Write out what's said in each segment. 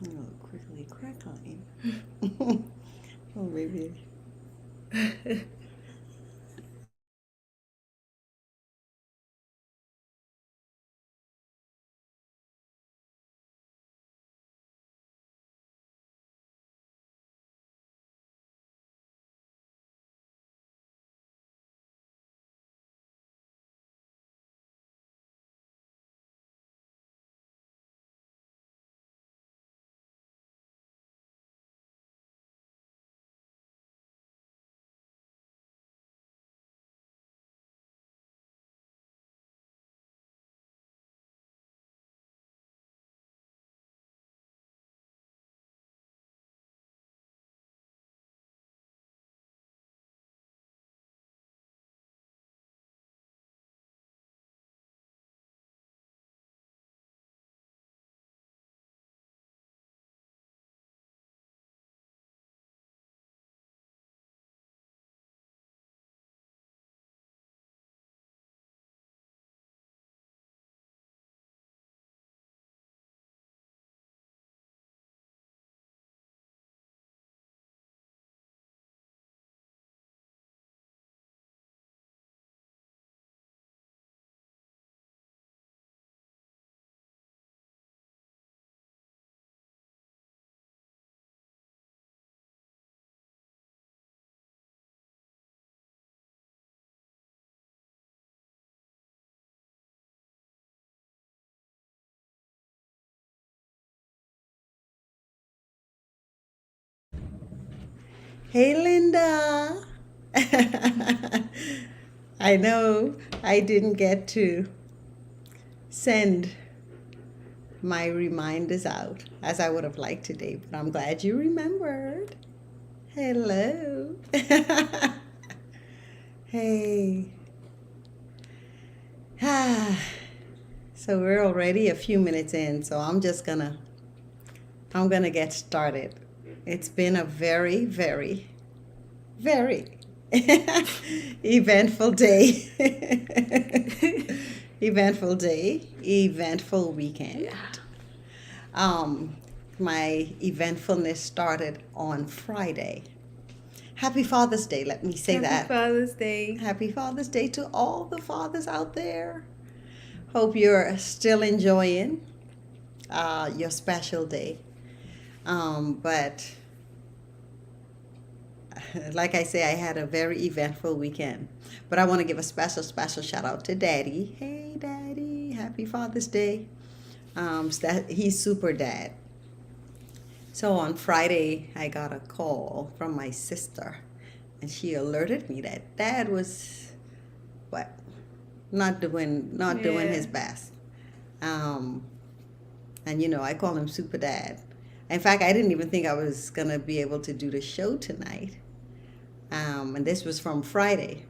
Oh, quickly crackling. Oh, maybe. Hey, Linda. I know I didn't get to send my reminders out as I would have liked today, but I'm glad you remembered. Hello. Hey. Ah. So we're already a few minutes in, so I'm gonna get started. It's been a very, very, very eventful day. Eventful day, eventful weekend. Yeah. Um, my eventfulness started on Friday. Happy Father's Day, let me say Happy that. Father's Day. Happy Father's Day to all the fathers out there. Hope you're still enjoying your special day. But like I say, I had a very eventful weekend. But I want to give a special, special shout out to Daddy. Hey, Daddy, happy Father's Day. He's super dad. So on Friday, I got a call from my sister, and she alerted me that Dad was what not doing his best. Um, and I call him Super Dad. In fact, I didn't even think I was gonna be able to do the show tonight. And this was from Friday,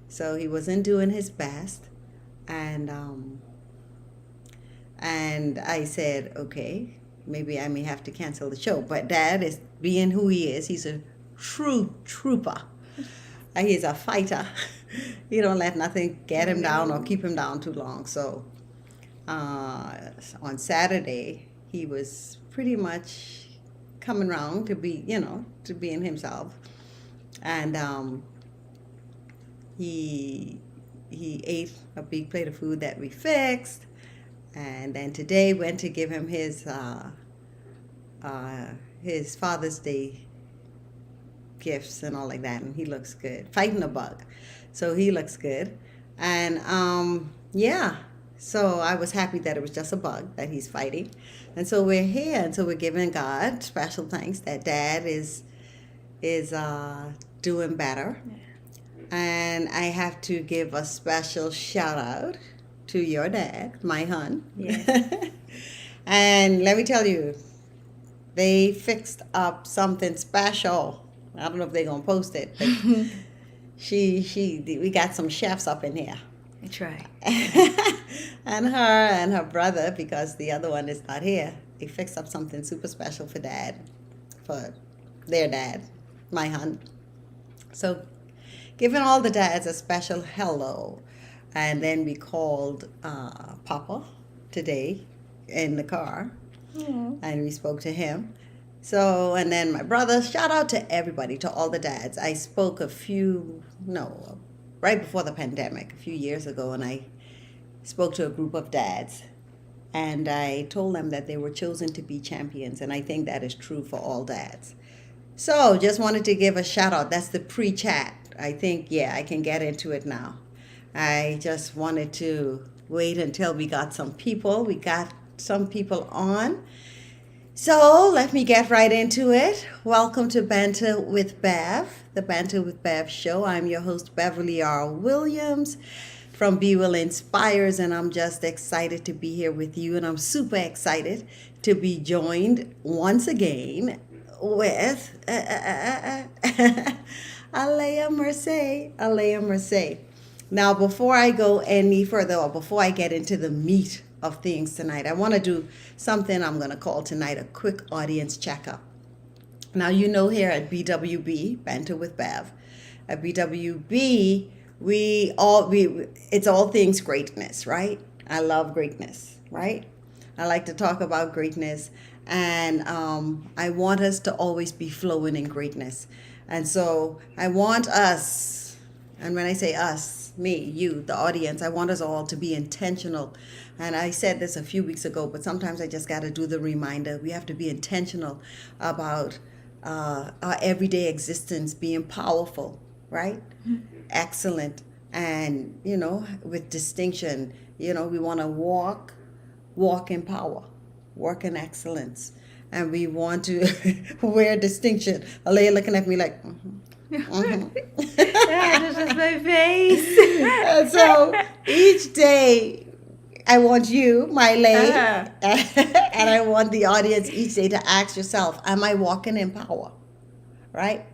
so he wasn't doing his best, and I said, okay, maybe I may have to cancel the show. But Dad is being who he is. He's a true trooper. He's a fighter. He don't let nothing get him down or keep him down too long. So on Saturday, he was pretty much coming around to to being himself, and he ate a big plate of food that we fixed, and then today went to give him his Father's Day gifts and all like that, and he looks good. Fighting a bug, so he looks good, and yeah. So I was happy that it was just a bug that he's fighting, and so we're here, and so we're giving God special thanks that Dad is doing better, and I have to give a special shout out to your dad, my hun. Yes. And let me tell you, they fixed up something special. I don't know if they're gonna post it, but we got some chefs up in here. That's right. And her brother, because the other one is not here, they fixed up something super special for Dad, for their dad, my hun. So giving all the dads a special hello. And then we called Papa today in the car. Aw. and we spoke to him. So, and then my brother, shout out to everybody, to all the dads. I spoke right before the pandemic, a few years ago, and I spoke to a group of dads. And I told them that they were chosen to be champions, and I think that is true for all dads. So, just wanted to give a shout out. That's the pre chat. I think, yeah, I can get into it now. I just wanted to wait until we got some people. We got some people on. So let me get right into it. Welcome to Banter with Bev, the Banter with Bev show. I'm your host, Beverly R. Williams from Be Will Inspires, and I'm just excited to be here with you. And I'm super excited to be joined once again with Alaya Merced. Now, before I go any further, or before I get into the meat of things tonight, I want to do something I'm going to call tonight a quick audience checkup. Now, you know, here at BWB, Banter with Bev, at BWB, it's all things greatness, right? I love greatness, right? I like to talk about greatness, and I want us to always be flowing in greatness. And so I want us, and when I say us, me, you, the audience, I want us all to be intentional. And I said this a few weeks ago, but sometimes I just got to do the reminder. We have to be intentional about our everyday existence being powerful, right? Excellent. And, with distinction, we want to walk in power, walk in excellence. And we want to wear distinction. Alaya looking at me like, That's just my face. And so each day, I want you, my lady, and I want the audience each day to ask yourself, am I walking in power? Right?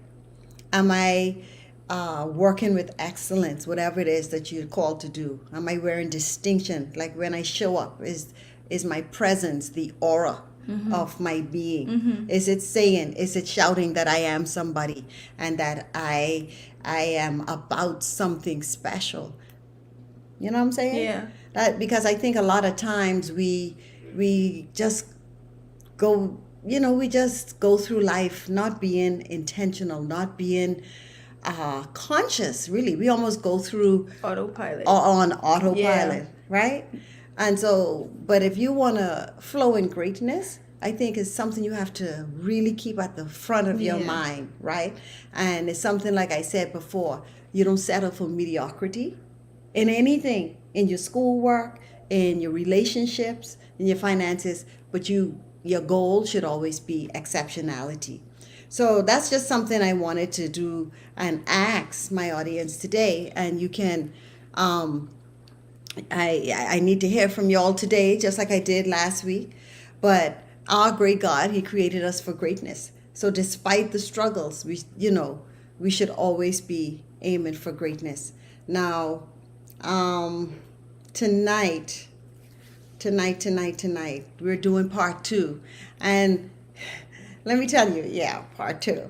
Am I working with excellence, whatever it is that you're called to do? Am I wearing distinction? Like when I show up, is my presence the aura of my being? Is it shouting that I am somebody and that I am about something special? You know what I'm saying? Yeah. Because I think a lot of times we just go through life not being intentional, not being conscious, really. We almost go through Autopilot. on autopilot, Yeah. right? And so, but if you want to flow in greatness, I think it's something you have to really keep at the front of your mind, right? And it's something, like I said before, you don't settle for mediocrity in anything, in your schoolwork, in your relationships, in your finances, but your goal should always be exceptionality. So that's just something I wanted to do and ask my audience today. And you can, I need to hear from y'all today, just like I did last week. But our great God, He created us for greatness. So despite the struggles, we should always be aiming for greatness. Now, tonight, we're doing part 2. And let me tell you, part 2.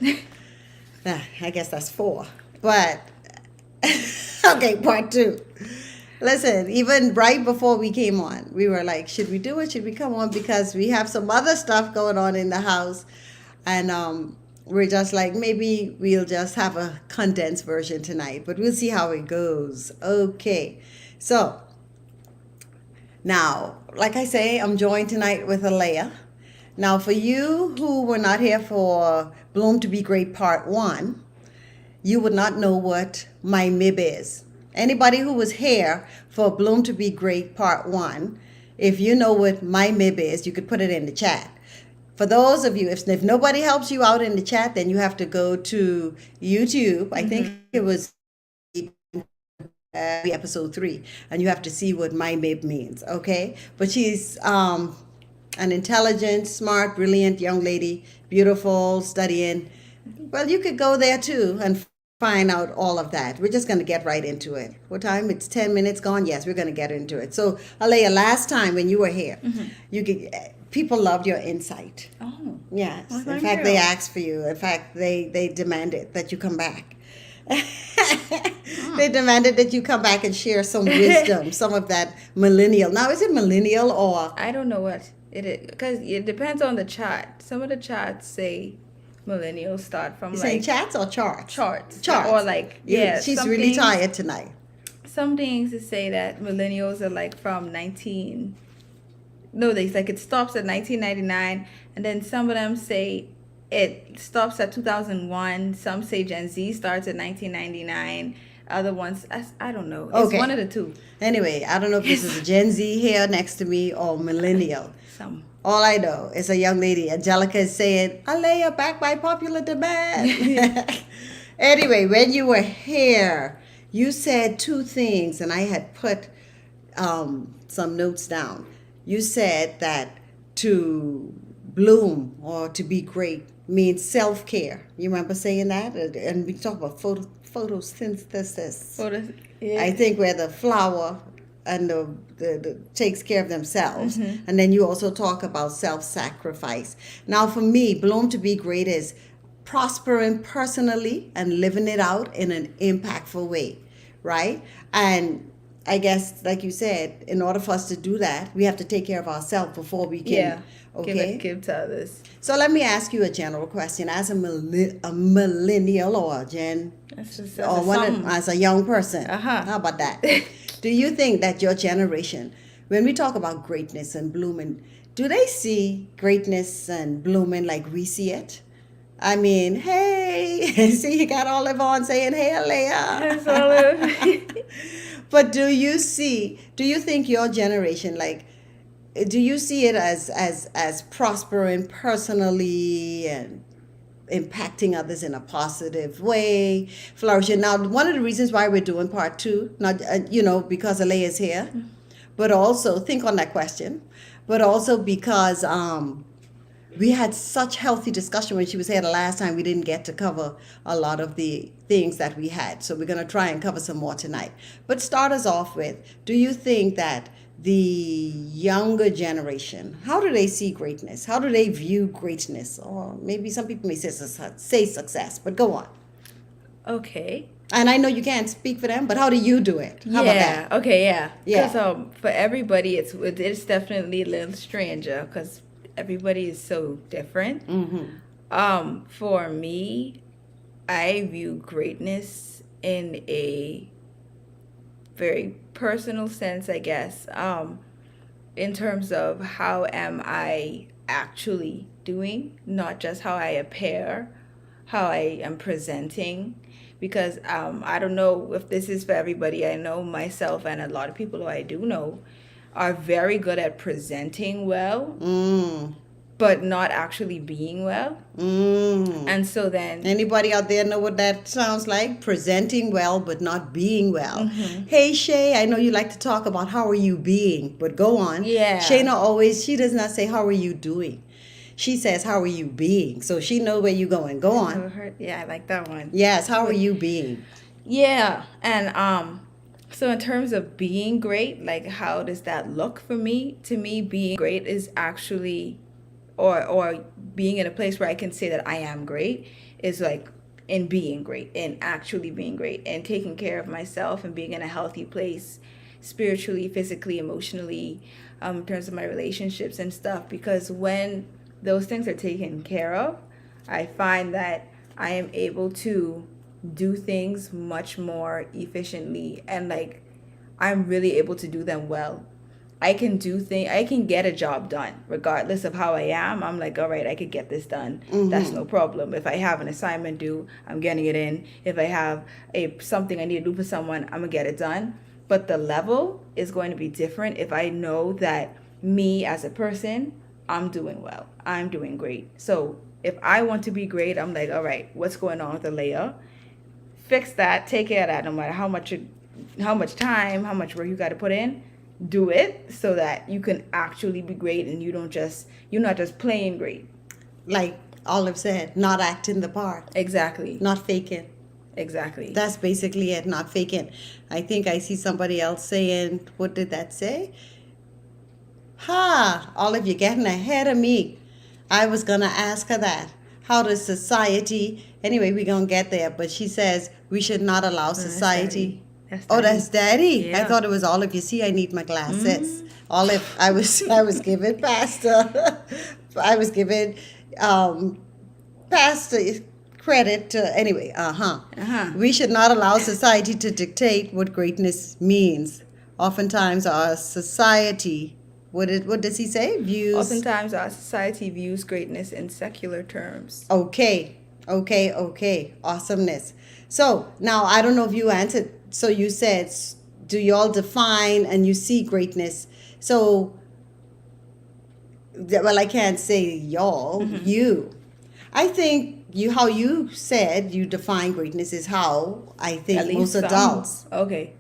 I guess that's 4. But, okay, part 2. Listen, even right before we came on, we were like, should we do it? Should we come on? Because we have some other stuff going on in the house. And we're just like, maybe we'll just have a condensed version tonight. But we'll see how it goes. Okay. So, now, like I say, I'm joined tonight with Alaya. Now, for you who were not here for Bloom to Be Great Part 1, you would not know what my MIB is. Anybody who was here for Bloom to Be Great Part 1, if you know what my MIB is, you could put it in the chat. For those of you, if nobody helps you out in the chat, then you have to go to YouTube. I think it was episode 3, and you have to see what my MIB means, okay? But she's an intelligent, smart, brilliant young lady, beautiful, studying. Well, you could go there too and find out all of that. We're just going to get right into it. What time? It's 10 minutes gone? Yes, we're going to get into it. So, Alaya, last time when you were here, people loved your insight. Oh. Yes. Well, In thank fact, you. they asked for you. In fact, they demanded that you come back. They demanded that you come back and share some wisdom, some of that millennial. Now, is it millennial or I don't know what Because it depends on the chart. Some of the charts say millennials start from You saying like chats or charts? charts. Charts. Or like, yeah. She's some really things- tired tonight. Some things to say that millennials are like from 19. No, they like it stops at 1999, and then some of them say it stops at 2001. Some say Gen Z starts at 1999. Other ones, I don't know. It's Okay. one of the two. Anyway, I don't know if this is a Gen Z here next to me or millennial. Some. All I know is a young lady, Angelica, is saying, Alaya, back by popular demand. Anyway, when you were here, you said two things, and I had put some notes down. You said that to bloom or to be great means self-care. You remember saying that? And we talk about photosynthesis. Yeah. I think where the flower and the takes care of themselves. Mm-hmm. And then you also talk about self-sacrifice. Now for me, bloom to be great is prospering personally and living it out in an impactful way, right? And I guess, like you said, in order for us to do that, we have to take care of ourselves before we can. Okay. Give to others. So let me ask you a general question. As a millennial or a Gen, as a young person, how about that? Do you think that your generation, when we talk about greatness and blooming, do they see greatness and blooming like we see it? I mean, hey, see, you got Olive on saying, hey, Alaya. That's Olive. But do you think your generation, like, do you see it as prospering personally and impacting others in a positive way, flourishing? Now, one of the reasons why we're doing part two, not because Alaya is here, but also think on that question, but also because we had such healthy discussion when she was here the last time. We didn't get to cover a lot of the things that we had. So we're going to try and cover some more tonight. But start us off with, do you think that the younger generation, how do they see greatness? How do they view greatness? Or maybe some people may say success, but go on. Okay. And I know you can't speak for them, but how do you do it? How about that? Okay, yeah. Yeah. Because for everybody, it's definitely a little stranger because everybody is so different. Mm-hmm. For me, I view greatness in a very personal sense, I guess. In terms of how am I actually doing, not just how I appear, how I am presenting. Because I don't know if this is for everybody. I know myself and a lot of people who I do know are very good at presenting well, but not actually being well. And so then... Anybody out there know what that sounds like? Presenting well, but not being well. Hey, Shay, I know you like to talk about how are you being, but go on. Yeah. Shayna she does not say how are you doing. She says, how are you being? So she knows where you're going. Go on. Yeah, I like that one. Yes, how are you being? Yeah, and so in terms of being great, like how does that look for me? To me, being great is actually, or being in a place where I can say that I am great is like in being great, in actually being great, and taking care of myself and being in a healthy place spiritually, physically, emotionally, in terms of my relationships and stuff. Because when those things are taken care of, I find that I am able to do things much more efficiently, and like I'm really able to do them well. I can get a job done regardless of how I am. I'm like, all right, I could get this done. That's no problem. If I have an assignment due, I'm getting it in. If I have something I need to do for someone, I'm gonna get it done. But the level is going to be different if I know that me as a person, I'm doing well. I'm doing great. So if I want to be great, I'm like, all right, what's going on with the layer? Fix that, take care of that, no matter how much time, how much work you got to put in. Do it so that you can actually be great, and you're not just playing great. Like Olive said, not acting the part. Exactly. Not faking. Exactly. That's basically it, not faking. I think I see somebody else saying, what did that say? Olive, you're getting ahead of me. I was going to ask her that. How does society, anyway, we're going to get there, but she says we should not allow society That's Oh, that's daddy. daddy. I Yeah. thought it was Olive. You see, I need my glasses. Mm. Olive, I was given Pastor. I was given um, Pastor credit. Anyway, Uh-huh. we should not allow society to dictate what greatness means. Oftentimes, our society, what does he say? Views. Oftentimes, our society views greatness in secular terms. Okay. Awesomeness. So now I don't know if you answered. So you said, do y'all define and you see greatness? So, well, I can't say y'all, you. I think how you said you define greatness is how I At think least most some. adults. Okay.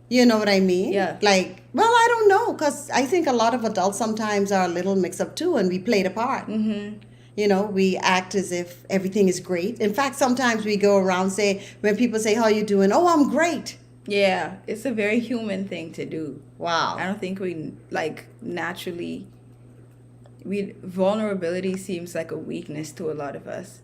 You know what I mean? Yeah. Like, well, I don't know, because I think a lot of adults sometimes are a little mixed up too, and we play the part. Mm-hmm. You know, we act as if everything is great. In fact, sometimes we go around say, when people say, how you doing? Oh, I'm great. Yeah, it's a very human thing to do. I Wow. don't think we naturally vulnerability seems like a weakness to a lot of us.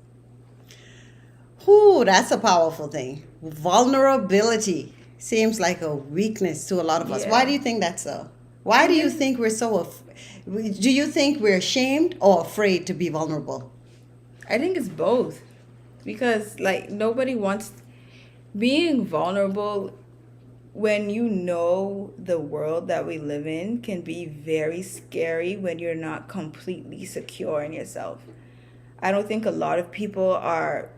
Whew, that's a powerful thing. Vulnerability seems like a weakness to a lot of us. Why Yeah. do you think that's so? Why do you think we're do you think we're ashamed or afraid to be vulnerable? I think it's both. Because nobody wants being vulnerable when you know the world that we live in can be very scary when you're not completely secure in yourself. I don't think a lot of people are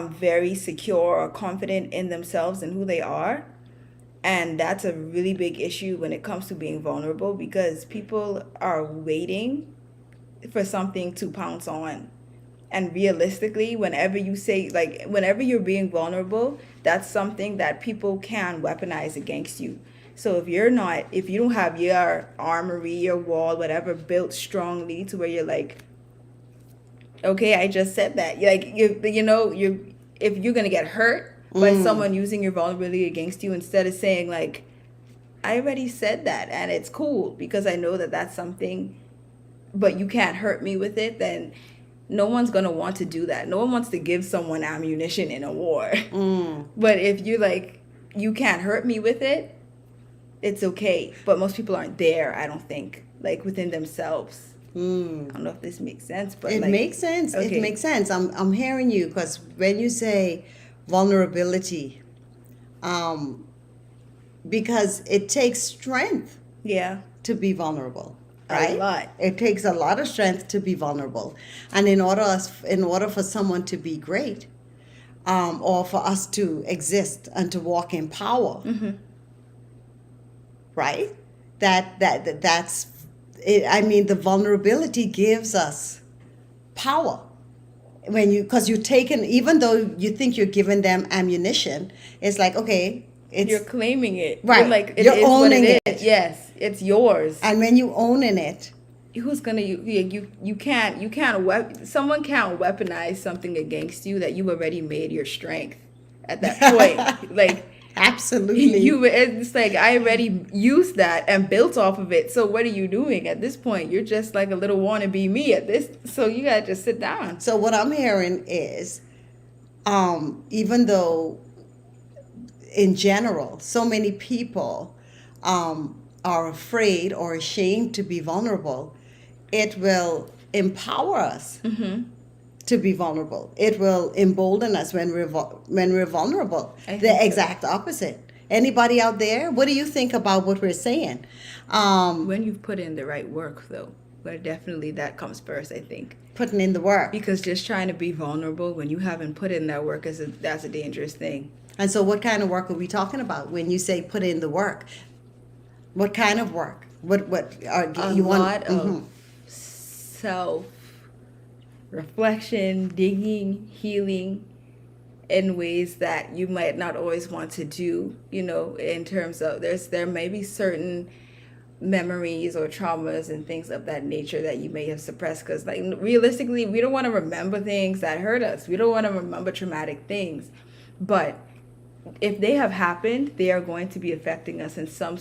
very secure or confident in themselves and who they are. And that's a really big issue when it comes to being vulnerable because people are waiting for something to pounce on. And realistically, whenever you're being vulnerable, that's something that people can weaponize against you. So if you don't have your armory, your wall, whatever built strongly to where you're like, okay, I just said that. If you're gonna get hurt by someone using your vulnerability against you, instead of saying like, I already said that and it's cool because I know that that's something, but you can't hurt me with it, then no one's gonna want to do that. No one wants to give someone ammunition in a war. But if you're like, you can't hurt me with it, it's okay. But most people aren't there, I don't think, within themselves. I don't know if this makes sense, but It makes sense. okay. It makes sense. I'm hearing you, because when you say vulnerability, because it takes strength Yeah. to be vulnerable, A right? lot. It takes a lot of strength to be vulnerable, and in order for someone to be great, or for us to exist and to walk in power, right? That's it. I mean, the vulnerability gives us power. Because you're taken, even though you think you're giving them ammunition, it's like, okay, You're claiming it. Right. You're like, it You're is what owning it it. is. Yes, it's yours. and when you own in it, Who's gonna you can't someone can't weaponize something against you that you already made your strength at that point. absolutely. It's like I already used that and built off of it. So what are you doing at this point? You're just like a little wannabe me at this. So you gotta just sit down. So what I'm hearing is, even though in general, so many people are afraid or ashamed to be vulnerable, it will empower us to be vulnerable. It will embolden us when we're vulnerable. I think The so. exact opposite. Anybody out there? What do you think about what we're saying? When you've put in the right work, though, but definitely that comes first, I think. Putting in the work. Because just trying to be vulnerable when you haven't put in that work that's a dangerous thing. And so what kind of work are we talking about when you say put in the work? What kind of work? What A you want? lot of self reflection, digging, healing in ways that you might not always want to do, in terms of there may be certain memories or traumas and things of that nature that you may have suppressed, because realistically we don't want to remember things that hurt us. We don't want to remember traumatic things, but if they have happened, they are going to be affecting us in some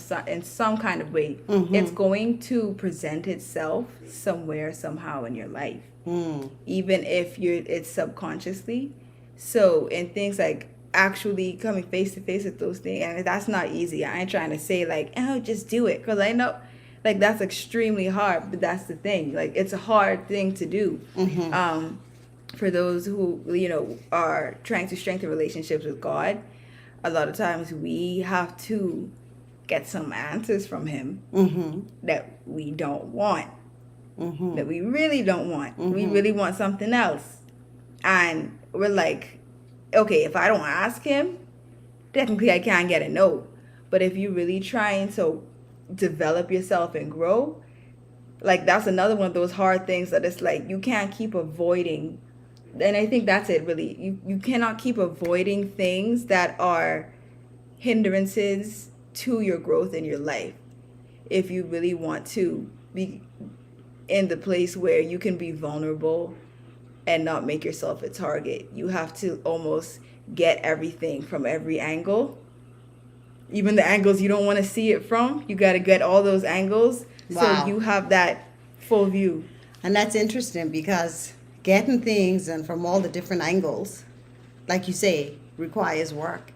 kind of way. It's going to present itself somewhere, somehow in your life, even if it's subconsciously. So in things like, actually coming face to face with those things, and that's not easy. I ain't trying to say like, oh, just do it, because I know like that's extremely hard, but that's the thing, like it's a hard thing to do. For those who are trying to strengthen relationships with God, a lot of times we have to get some answers from him that we don't want, that we really don't want. We really want something else, and we're like, okay, if I don't ask him, technically I can't get a no. But if you're really trying to develop yourself and grow, like that's another one of those hard things that it's like you can't keep avoiding. And I think that's it, really. You cannot keep avoiding things that are hindrances to your growth in your life. If you really want to be in the place where you can be vulnerable and not make yourself a target, you have to almost get everything from every angle. Even the angles you don't want to see it from, you got to get all those angles. Wow. So you have that full view. And that's interesting because getting things and from all the different angles, like you say, requires work.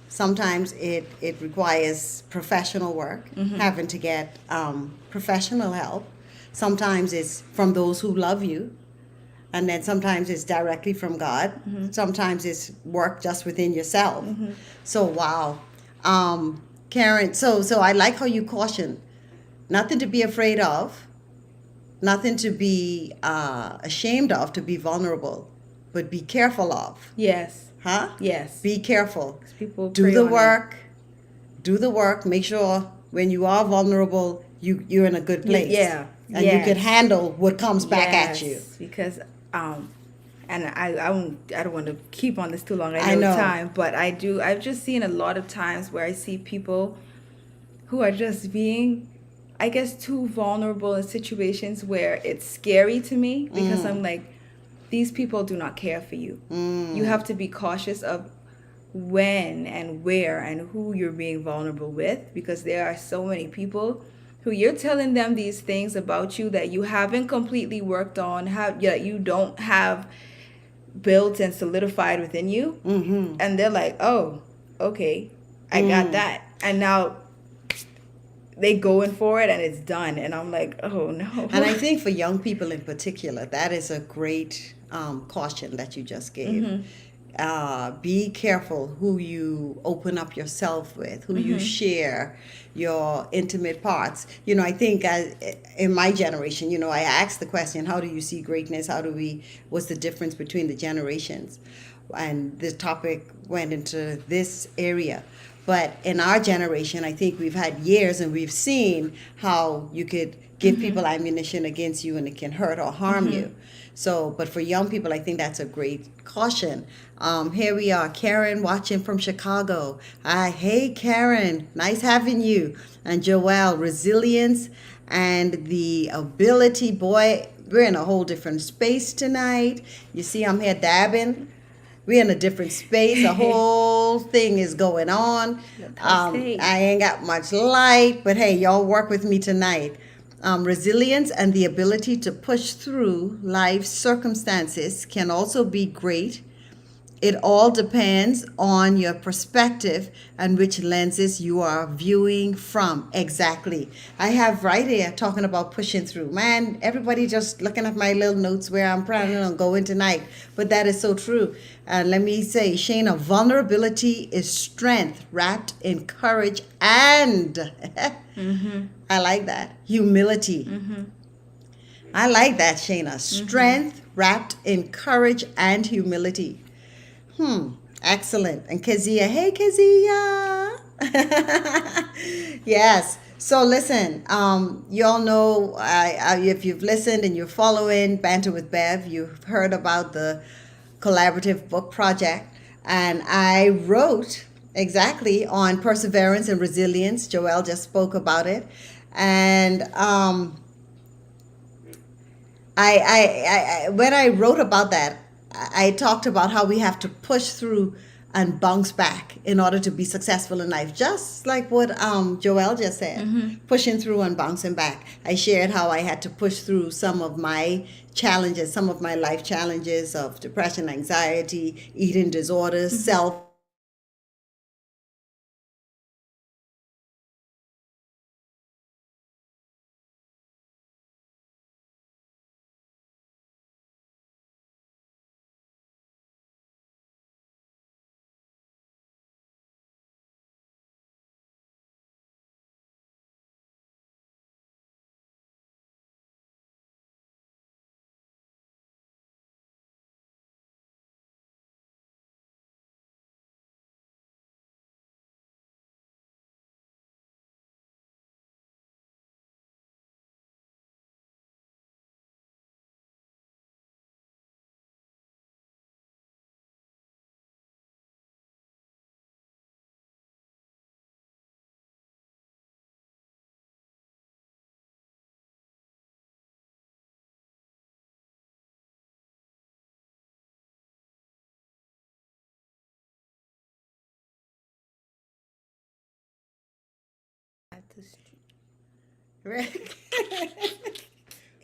Sometimes it requires professional work, having to get professional help. Sometimes it's from those who love you. And then sometimes it's directly from God. Sometimes it's work just within yourself. So, wow. Karen, so I like how you caution. Nothing to be afraid of. Nothing to be ashamed of, to be vulnerable. But be careful of. Yes. Huh? Yes. Be careful. People Do prey the on work. Do the work. Make sure when you are vulnerable, you're in a good place. Yeah. And you can handle what comes back at you. Because and I don't want to keep on this too long. I know. Time, but I've just seen a lot of times where I see people who are just being, I guess, too vulnerable in situations where it's scary to me, because I'm like, these people do not care for you. You have to be cautious of when and where and who you're being vulnerable with, because there are so many people who you're telling them these things about you that you haven't completely worked on, that you don't have built and solidified within you. And they're like, oh, okay, I got that. And now they going for it and it's done. And I'm like, oh no. And I think for young people in particular, that is a great caution that you just gave. Be careful who you open up yourself with, who you share your intimate parts. I think in my generation, I asked the question, how do you see greatness? What's the difference between the generations? And this topic went into this area. But in our generation, I think we've had years and we've seen how you could give people ammunition against you and it can hurt or harm you. So, but for young people, I think that's a great caution. Here we are, Karen watching from Chicago. Hey, Karen, nice having you. And Joelle, resilience and the ability, boy, we're in a whole different space tonight. You see, I'm here dabbing. We're in a different space. The whole thing is going on. I ain't got much light, but hey, y'all work with me tonight. Resilience and the ability to push through life's circumstances can also be great. It all depends on your perspective and which lenses you are viewing from. Exactly. I have right here talking about pushing through. Man, everybody just looking at my little notes where I'm planning on going tonight. But that is so true. And let me say, Shayna, vulnerability is strength wrapped in courage and I like that. Humility. I like that, Shayna. Strength wrapped in courage and humility. Excellent. And Kezia, hey Kezia. Yes. So listen, you all know, if you've listened and you're following Banter with Bev, you've heard about the collaborative book project. And I wrote exactly on perseverance and resilience. Joelle just spoke about it. And I when I wrote about that, I talked about how we have to push through and bounce back in order to be successful in life. Just like what Joelle just said, pushing through and bouncing back. I shared how I had to push through some of my challenges, some of my life challenges of depression, anxiety, eating disorders,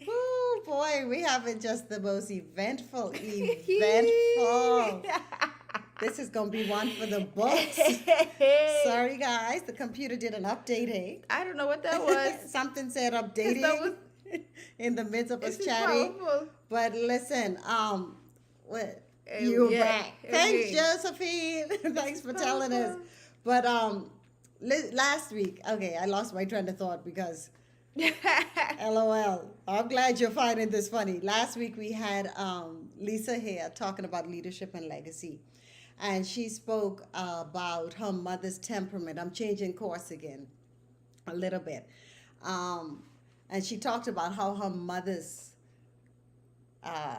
Oh boy, we have it just the most eventful. This is gonna be one for the books. Sorry guys, the computer did an update, eh? I don't know what that was. Something said 'Cause that updating in the midst of us This is chatting. powerful. But listen, what Eh, you're yeah, back. Thanks, okay. Josephine. Thanks for telling us. Powerful. But last week, okay, I lost my train of thought because LOL. I'm glad you're finding this funny. Last week we had Lisa here talking about leadership and legacy. And she spoke about her mother's temperament. I'm changing course again a little bit. And she talked about how her mother's uh,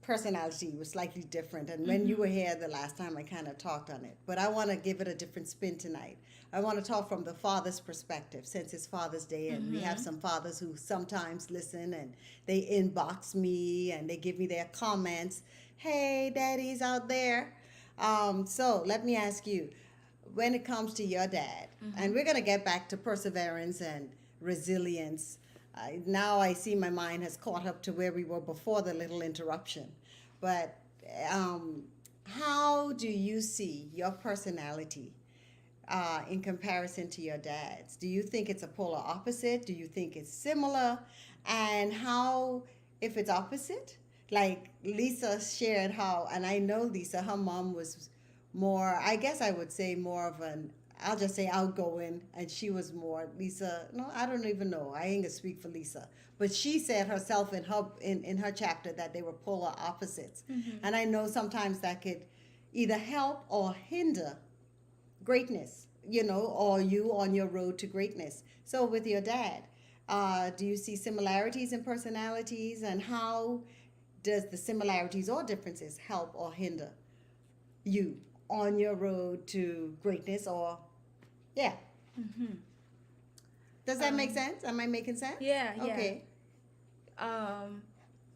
personality was slightly different. And when you were here the last time, I kind of talked on it. But I want to give it a different spin tonight. I want to talk from the father's perspective, since it's Father's Day, and we have some fathers who sometimes listen and they inbox me and they give me their comments. Hey, daddy's out there. So let me ask you, when it comes to your dad, and we're going to get back to perseverance and resilience. Now I see my mind has caught up to where we were before the little interruption. But how do you see your personality in comparison to your dad's? Do you think it's a polar opposite? Do you think it's similar? And how, if it's opposite? Like Lisa shared how, and I know Lisa, her mom was more, I guess I would say more of an, I'll just say outgoing, and she was more, Lisa, no, I don't even know. I ain't gonna speak for Lisa. But she said herself in her chapter that they were polar opposites. And I know sometimes that could either help or hinder greatness, or you on your road to greatness. So with your dad, do you see similarities in personalities, and how does the similarities or differences help or hinder you on your road to greatness? Or yeah, does that make sense? Am I making sense? Yeah, yeah. Okay.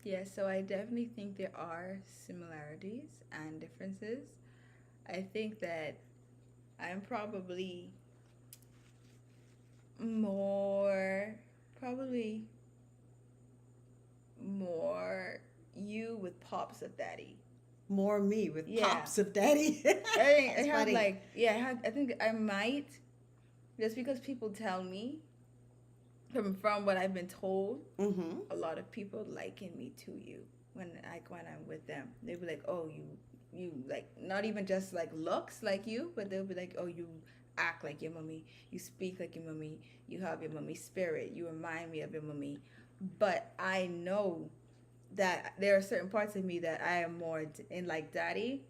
Yeah, so I definitely think there are similarities and differences. I think that I'm probably probably more you with pops of daddy. More me with Yeah. pops of daddy. I That's have funny. I think I might, just because people tell me from what I've been told, Mm-hmm. a lot of people liken me to you when I'm with them. They'll be like, oh, you like, not even just like looks like you, but they'll be like, oh, you act like your mommy, you speak like your mommy, you have your mommy spirit, you remind me of your mommy. But I know that there are certain parts of me that I am more in like daddy.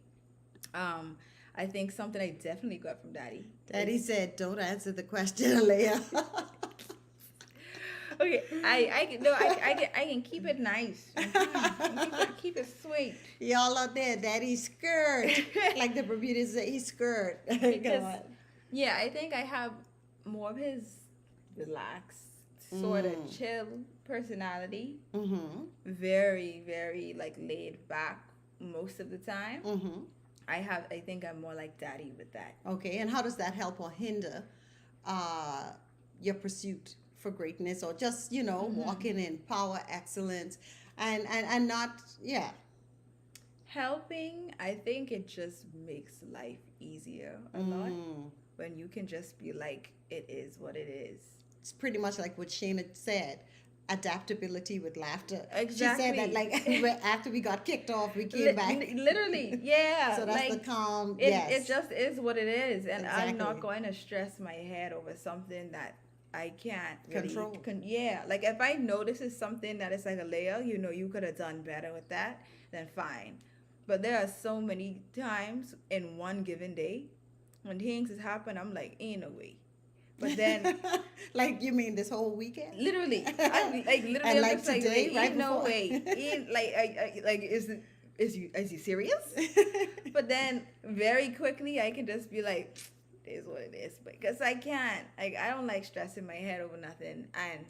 I think something I definitely got from daddy. Daddy said, "Don't answer the question, Alaya." Okay, I can keep it nice. Keep it sweet. Y'all out there, Daddy's skirt, like the Bermudas say, he's skirt. Go Because on. yeah, I think I have more of his relaxed, sort of chill personality. Mm-hmm. Very, very like laid back most of the time. Mm-hmm. I think I'm more like daddy with that. Okay, and how does that help or hinder your pursuit for greatness, or just walking in power, excellence, and not Helping, I think it just makes life easier a lot when you can just be like, it is what it is. It's pretty much like what Shayna said. Adaptability with laughter. Exactly. She said that like after we got kicked off, we came back. Literally, yeah. So that's like, the calm. It Yes. just is what it is, and I'm not Exactly. going to stress my head over something that I can't really Control. Yeah, like if I know this is something that is like a layer, you could have done better with that, then fine. But there are so many times in one given day when things has happened, I'm like, ain't no way. But then, like you mean this whole weekend? literally, I'm like literally, And I'm like just like, today, ain't right no before. way. Ain't like is you serious? But then very quickly I can just be like, it is what it is. Because I can't. I don't like stressing my head over nothing. And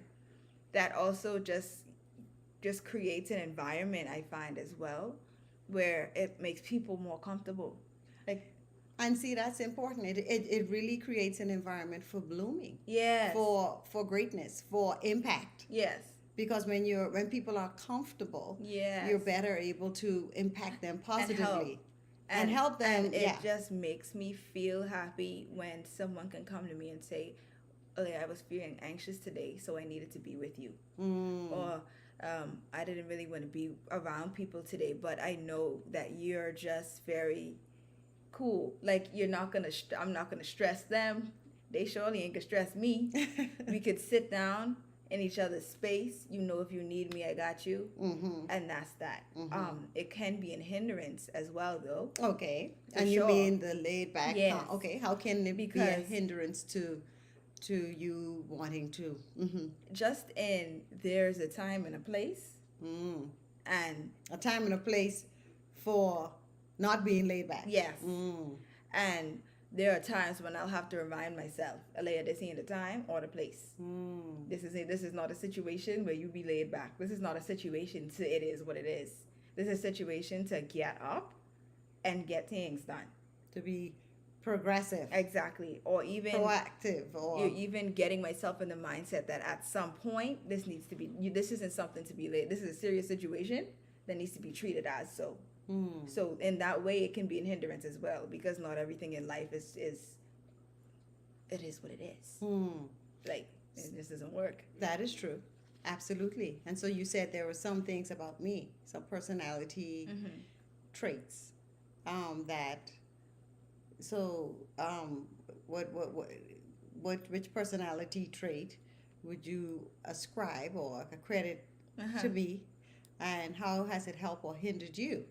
that also just creates an environment, I find, as well, where it makes people more comfortable. Like And see, that's important. It really creates an environment for blooming, Yes. for greatness, for impact. Yes. Because when people are comfortable, you're Yes. better able to impact them And help. positively and help them. And it Yeah. just makes me feel happy when someone can come to me and say, "Oh, I was feeling anxious today, so I needed to be with you." Or I didn't really want to be around people today, but I know that you're just very cool. Like you're not gonna. I'm not gonna stress them. They surely ain't gonna stress me. We could sit down in each other's space. You know, if you need me, I got you. And that's that. It can be an hindrance as well, though. Okay. For And you sure. mean the laid back? Yes. Okay. How can it be a Because hindrance to you wanting to? just in there's a time and a place, Mm. and A time and a place for not being laid back. yes, Mm. and there are times when I'll have to remind myself, Alea, this ain't the time or the place. Mm. This is not a situation where you be laid back. This is not a situation to it is what it is. This is a situation to get up and get things done. To be progressive, Exactly. Or even proactive, or even getting myself in the mindset that at some point this needs to be this isn't something to be late. This is a serious situation that needs to be treated as so. So in that way it can be an hindrance as well, because not everything in life is it is what it is. Like it just doesn't work. that is true. Absolutely. And so you said there were some things about me, some personality traits that. So, which personality trait would you ascribe or credit to me, and how has it helped or hindered you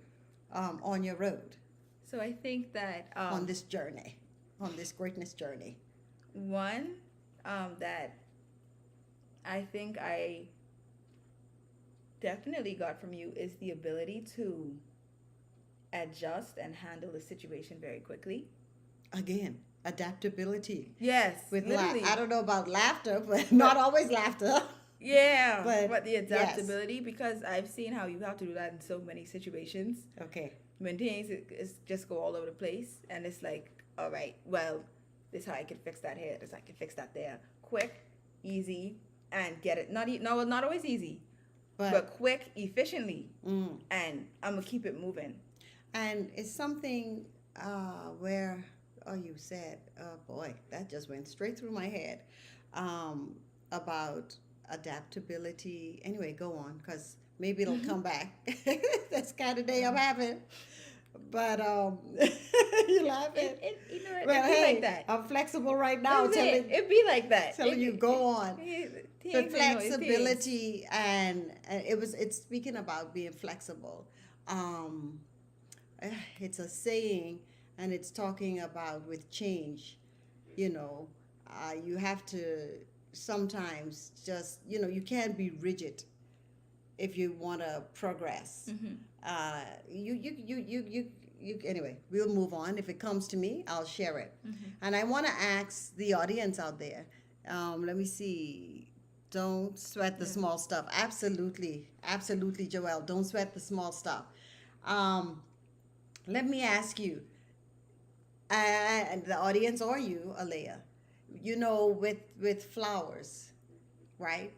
on your road, So I think that on this journey, on this greatness journey? one that I think I definitely got from you is the ability to adjust and handle the situation very quickly. Again, adaptability. Yes, With literally. I don't know about laughter, but not always laughter. Yeah, But the yes. adaptability, because I've seen how you have to do that in so many situations Okay. when things just go all over the place, and it's like, all right, well, this is how I can fix that here, this is how I can fix that there, quick, easy, and get it. Not always easy, but quick, efficiently, and I'm gonna keep it moving. And it's something where, oh, you said, oh boy, that just went straight through my head, about adaptability. Anyway, go on, because maybe it'll come back. That's kind of day I'm having. But you laughing. You know, Well, it be hey, like that. I'm flexible right now, It be like that. telling you go on. But Things. flexibility, and it's speaking about being flexible. Um, it's a saying, and it's talking about with change, you have to sometimes just, you can't be rigid if you want to progress. Anyway, we'll move on. If it comes to me, I'll share it. And I want to ask the audience out there, let me see. Don't sweat the small stuff. Absolutely. Absolutely, Joelle. Don't sweat the small stuff. Let me ask you, and the audience or you, Alea, with flowers, right?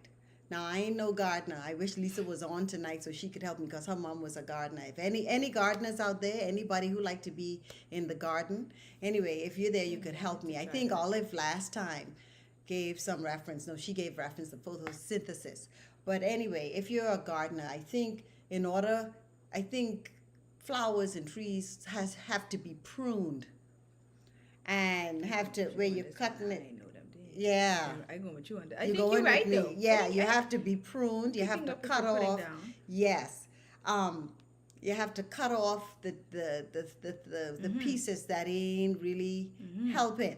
Now, I ain't no gardener. I wish Lisa was on tonight so she could help me, because her mom was a gardener. If any gardeners out there, anybody who like to be in the garden, anyway, if you're there, you could help me. I think Olive last time gave some reference. No, she gave reference to photosynthesis. But anyway, if you're a gardener, I think flowers and trees have to be pruned, and have to, where you're cutting I it. didn't know them did. Yeah. I go with you on that. I You're think going you're right with me. though. Yeah, you have to be pruned. You have Picking to up what cut you're putting off. down. Yes. You have to cut off the pieces that ain't really helping,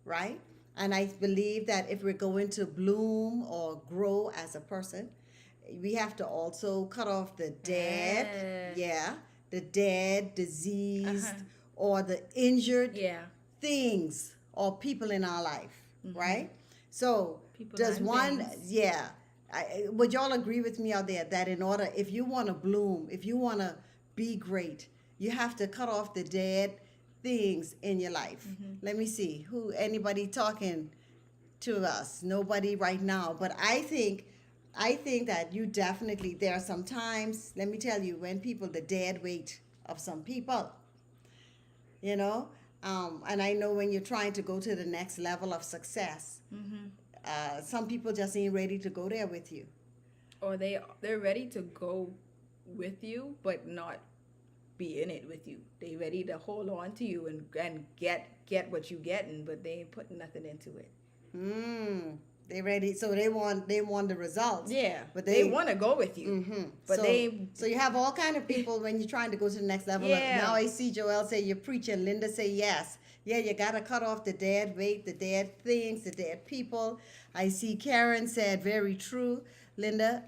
right? And I believe that if we're going to bloom or grow as a person, we have to also cut off the dead, the dead, diseased, or the injured things or people in our life, right? So People does and one, things. would y'all agree with me out there that in order, if you want to bloom, if you want to be great, you have to cut off the dead things in your life. Let me see. Anybody talking to us? Nobody right now. But I think that you definitely, there are some times, let me tell you, when people, the dead weight of some people, you know, and I know when you're trying to go to the next level of success, some people just ain't ready to go there with you. Or they're ready to go with you, but not be in it with you. They ready to hold on to you and get what you getting, but they ain't putting nothing into it. They ready, so they want the results. Yeah, but they want to go with you, but so you have all kind of people when you're trying to go to the next level. Yeah. Now I see Joelle say you're preaching. Linda say yes. Yeah, you gotta cut off the dead weight, the dead things, the dead people. I see Karen said very true. Linda,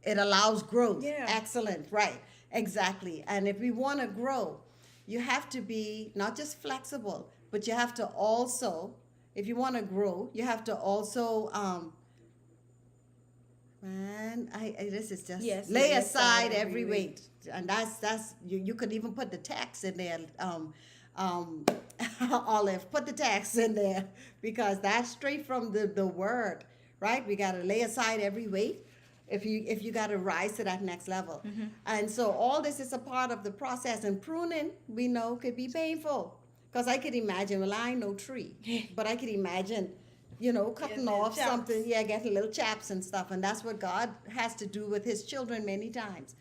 it allows growth. Yeah. Excellent. Right. Exactly. And if we want to grow, you have to be not just flexible, but you have to also, if you want to grow, you have to also, this is just, Yes, lay aside every weight. And that's you could even put the tax in there, Olive, put the tax in there, because that's straight from the word, right? We got to lay aside every weight if you got to rise to that next level. And so all this is a part of the process. And pruning, we know, could be painful. Because I could imagine, well, I ain't no tree, but I could imagine, cutting Getting off chaps. something, getting little chaps and stuff. And that's what God has to do with his children many times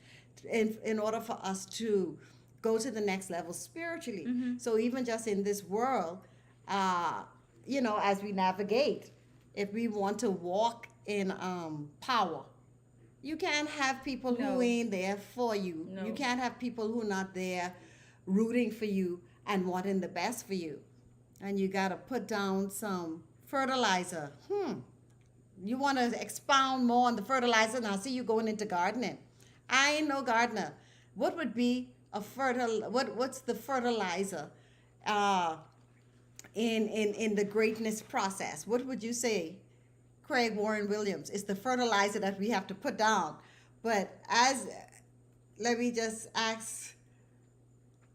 in order for us to go to the next level spiritually. So even just in this world, as we navigate, if we want to walk in power, you can't have people No. who ain't there for you. No. You can't have people who are not there rooting for you and wanting the best for you. And you got to put down some fertilizer. You want to expound more on the fertilizer? Now, see you going into gardening. I ain't no gardener. What would be what's the fertilizer in the greatness process? What would you say, Craig Warren Williams? Is the fertilizer that we have to put down. But let me just ask,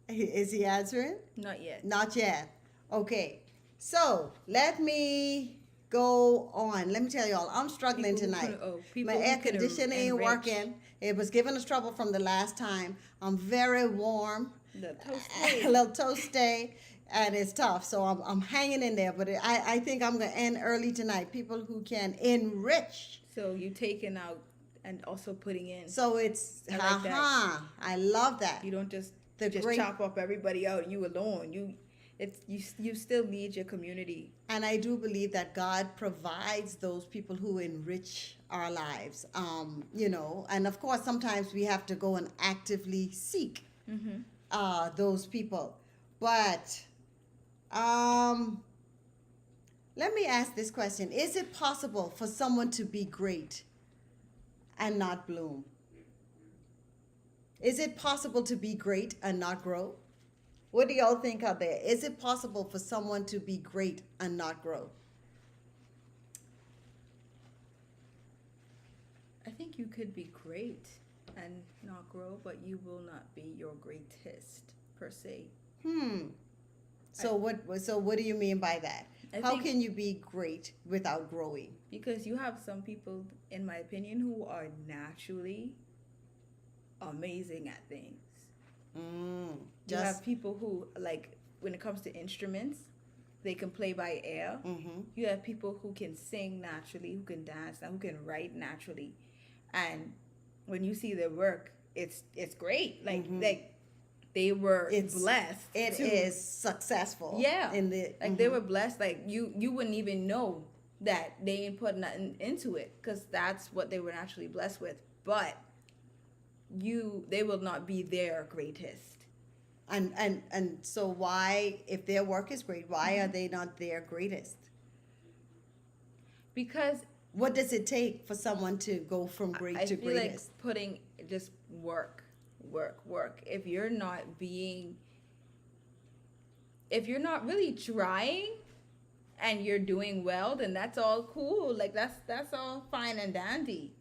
is he answering? Not yet. Not yet. Okay. So let me go on. Let me tell y'all, I'm struggling People who tonight. people My who air can conditioning ain't enrich. working. It was giving us trouble from the last time. I'm very warm. The toast. A little toasty, and it's tough. So I'm hanging in there. But I think I'm going to end early tonight. People who can enrich. So you taking out and also putting in. So it's, I like that. I love that. You don't just The great- chop up everybody out. You alone. You still need your community. And I do believe that God provides those people who enrich our lives. And of course, sometimes we have to go and actively seek those people. But let me ask this question. Is it possible for someone to be great and not bloom? Is it possible to be great and not grow? What do y'all think out there? Is it possible for someone to be great and not grow? I think you could be great and not grow, but you will not be your greatest per se. So what do you mean by that? I How think- can you be great without growing? Because you have some people, in my opinion, who are naturally amazing at things. You have people who, like, when it comes to instruments, they can play by ear. You have people who can sing naturally, who can dance, who can write naturally. And when you see their work, it's great. Like they were blessed. It is successful. Yeah. They they were blessed. Like you wouldn't even know that they ain't put nothing into it, because that's what they were naturally blessed with. But they will not be their greatest. And so why, if their work is great, why are they not their greatest? Because what does it take for someone to go from great I to feel greatest? like putting just work. If you're not really trying and you're doing well, then that's all cool. Like that's all fine and dandy.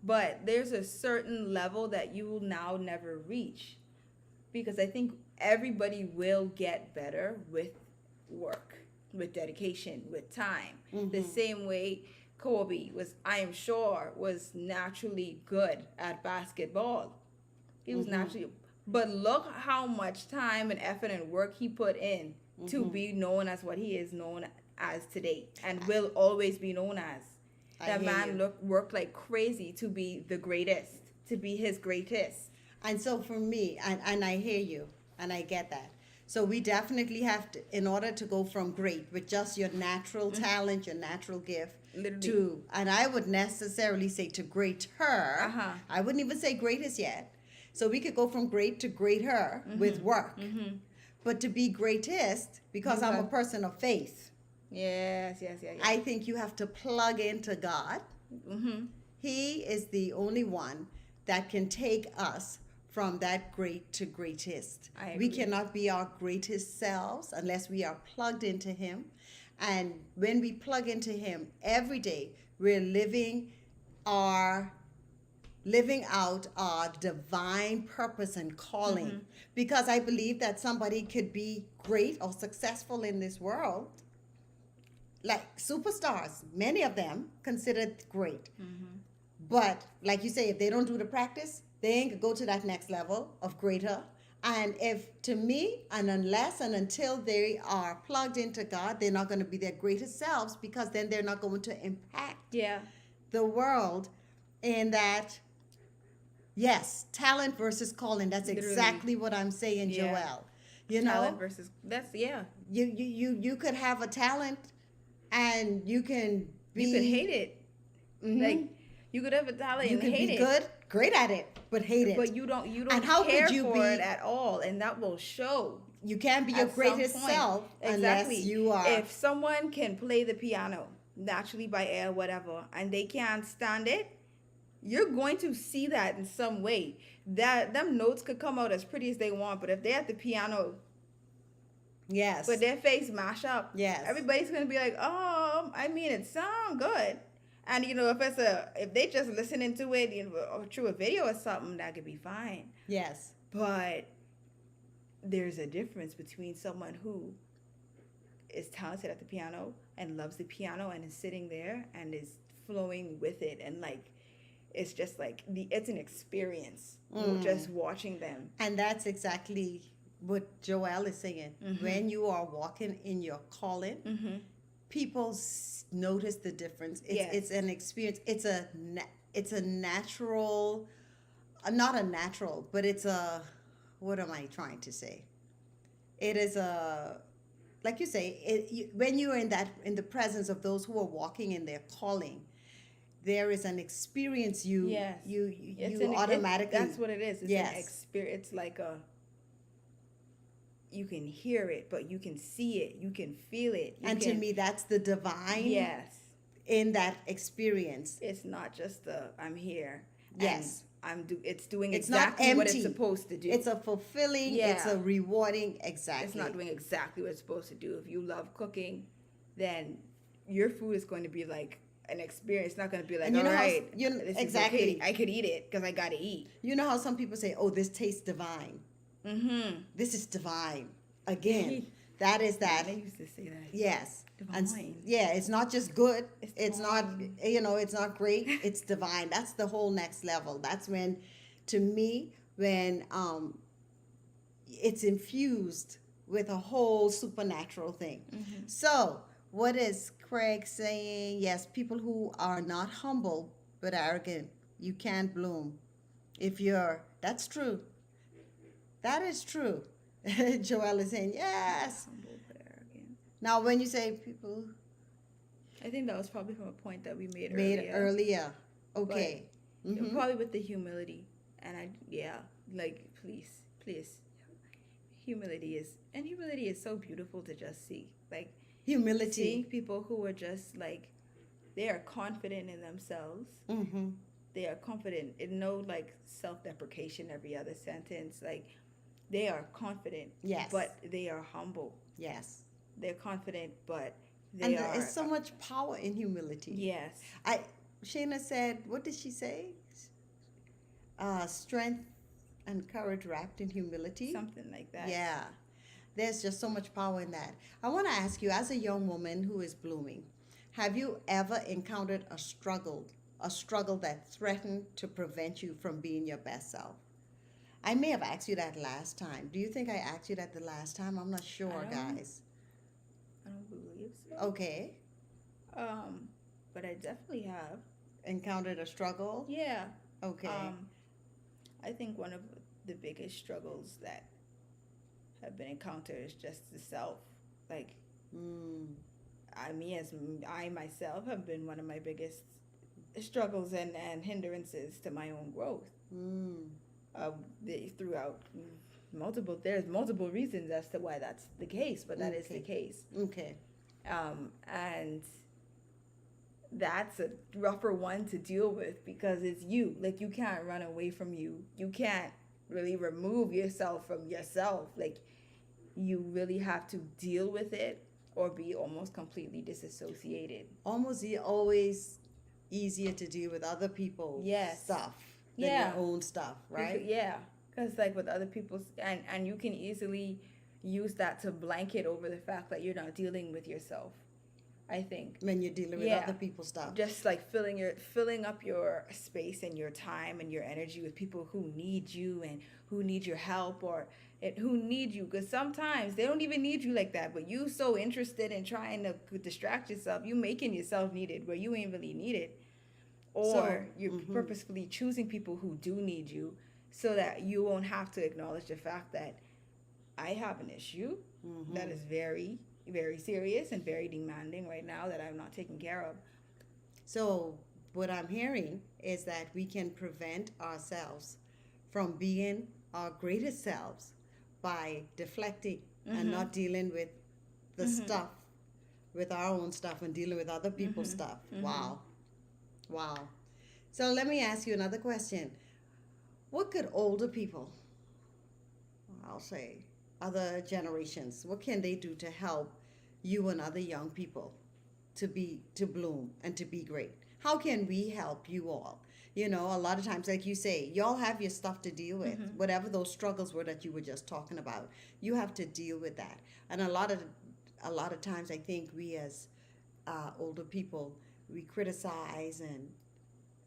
But there's a certain level that you will now never reach, because I think everybody will get better with work, with dedication, with time. The same way Kobe was, I am sure, was naturally good at basketball. He was naturally, but look how much time and effort and work he put in to be known as what he is known as today, and will always be known as. That man worked like crazy to be the greatest, to be his greatest. And so for me, and I hear you, and I get that. So we definitely have to, in order to go from great with just your natural talent, your natural gift, to, and I would necessarily say to greater. I wouldn't even say greatest yet. So we could go from great to greater with work. But to be greatest, because I'm a person of faith. Yes. I think you have to plug into God. He is the only one that can take us from that great to greatest. We cannot be our greatest selves unless we are plugged into Him. And when we plug into Him every day, we're living out our divine purpose and calling. Because I believe that somebody could be great or successful in this world, like superstars, many of them considered great. But like you say, if they don't do the practice, they ain't gonna go to that next level of greater. And if, to me, and unless and until they are plugged into God, they're not going to be their greatest selves, because then they're not going to impact the world in that. Yes, talent versus calling. That's exactly what I'm saying, Joelle. You know, talent versus You could have a talent, and you can be. You could hate it. Like, you could have a talent and hate it. You could be good, great at it, but hate it. But you don't and how care could you for be, it at all, and that will show. You can't be your greatest self unless you are. If someone can play the piano naturally by ear, whatever, and they can't stand it, you're going to see that in some way. That them notes could come out as pretty as they want, but if they're at the piano, but their face mash up, everybody's gonna be like, oh, I mean, it sounds good. And you know, if they just listening to it, you know, or through a video or something, that could be fine. Yes. But there's a difference between someone who is talented at the piano and loves the piano and is sitting there and is flowing with it, and like, it's just like it's an experience just watching them. And that's exactly what Joelle is saying. When you are walking in your calling, people notice the difference. It's an experience. It's a natural, not a natural, but it's a, what am I trying to say? It is a, like you say, when you're in the presence of those who are walking in their calling, there is an experience you automatically. That's what it is. It's an experience. It's like you can hear it, but you can see it, you can feel it. To me, that's the divine. Yes. In that experience, it's not just I'm here. Yes. It's doing exactly what it's supposed to do. It's a fulfilling. It's a rewarding. Exactly. It's not doing exactly what it's supposed to do. If you love cooking, then your food is going to be like an experience. It's not going to be like, all right, exactly. Okay, I could eat it because I got to eat. You know how some people say, "Oh, this tastes divine." This is divine. Again, that is that. I used to say that. Yes. Divine. And, it's not just good. It's not, it's not great. It's divine. That's the whole next level. That's when, to me, when it's infused with a whole supernatural thing. So, what is Craig saying? Yes, people who are not humble but arrogant, you can't bloom. That's true. That is true. Joelle is saying, yes. Humble but arrogant. Now, when you say people... I think that was probably from a point that we made earlier. Okay. Probably with the humility. And please. Humility is so beautiful to just see. Like, humility. Seeing people who are just like, they are confident in themselves. They are confident in no like self-deprecation every other sentence. Like, they are confident, but they are humble. Yes. They're confident, but there's so much power in humility. Yes. Shayna said, what did she say? Strength And courage wrapped in humility. something like that. Yeah. There's just so much power in that. I want to ask you, as a young woman who is blooming, have you ever encountered a struggle that threatened to prevent you from being your best self? I may have asked you that last time. Do you think I asked you that the last time? I'm not sure, guys. I don't believe so. Okay. But I definitely have. Encountered a struggle? Yeah. Okay. I think one of the biggest struggles that have been encountered is just the self. Like, I myself have been one of my biggest struggles and hindrances to my own growth. Throughout there's multiple reasons as to why that's the case, but that is the case. Okay. And that's a rougher one to deal with because it's you. Like, you can't run away from you. You can't really remove yourself from yourself. Like, you really have to deal with it or be almost completely disassociated. Almost always easier to deal with other people's stuff than your own stuff, right? Yeah. Because, like, with other people's... And you can easily use that to blanket over the fact that you're not dealing with yourself, I think. When you're dealing with other people's stuff. Just like filling up your space and your time and your energy with people who need you and who need your help or who need you. Because sometimes they don't even need you like that, but you so interested in trying to distract yourself, you making yourself needed where you ain't really needed. Or you're purposefully choosing people who do need you so that you won't have to acknowledge the fact that I have an issue that is very, very serious and very demanding right now that I'm not taking care of. So what I'm hearing is that we can prevent ourselves from being our greatest selves by deflecting and not dealing with the stuff, with our own stuff, and dealing with other people's stuff. Wow. So let me ask you another question. What could older people, I'll say other generations, what can they do to help you and other young people to bloom and to be great? How can we help you all? You know, a lot of times, like you say, y'all have your stuff to deal with. Whatever those struggles were that you were just talking about, you have to deal with that. And a lot of times, I think we as older people, we criticize and,